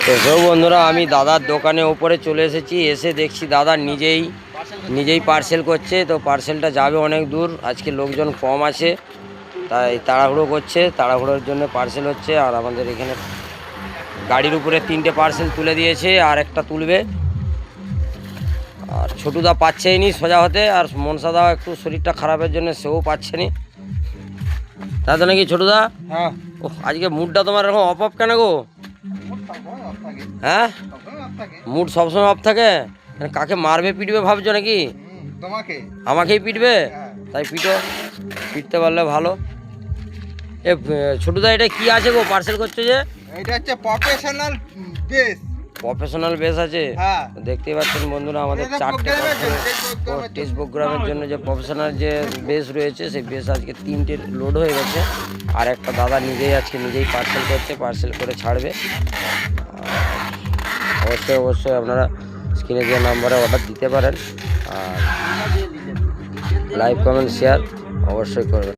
তো বন্ধুরা, আমি দাদার দোকানে উপরে চলে এসেছি। এসে দেখছি দাদা নিজেই পার্সেল করছে। তো পার্সেলটা যাবে অনেক দূর, আজকে লোকজন কম আছে তাই তাড়াহুড়ো করছে। তাড়াহুড়োর জন্য পার্সেল হচ্ছে। আর আমাদের এখানে গাড়ির উপরে 3টে পার্সেল তুলে দিয়েছে, আর একটা তুলবে। আর ছোটুদা পাচ্ছেই নি সোজা হতে, আর মনসাদা একটু শরীরটা খারাপের জন্য সেও পাচ্ছে নি। তাই তো নাকি ছোটুদা? হ্যাঁ, ও, আজকে মুডটা তোমার এরকম অফ কেন গো? হ্যাঁ, মুড সবসময় অফ থাকে। কাকে মারবে পিটবে ভাবছো নাকি? তোমাকে আমাকেই পিটবে? তাই পিটতে পারলে ভালো। এ ছোটুদা, এটা কি আছে গো পার্সেল করছো যে? এটা হচ্ছে প্রফেশনাল বেস। প্রফেশনাল বেস আছে। হ্যাঁ, দেখতেই পাচ্ছেন বন্ধুরা, আমাদের এটা 4টে টেক্সট প্রোগ্রামের প্রোগ্রামের জন্য যে প্রফেশনাল যে বেস রয়েছে, সেই বেস আজকে 3টে লোড হয়ে গেছে। আর একটা দাদা নিজেই পার্সেল করছে, পার্সেল করে ছাড়বে। অবশ্যই আপনারা স্ক্রিনে যে নাম্বারে অর্ডার দিতে পারেন। আর লাইক কমেন্ট শেয়ার অবশ্যই করবেন।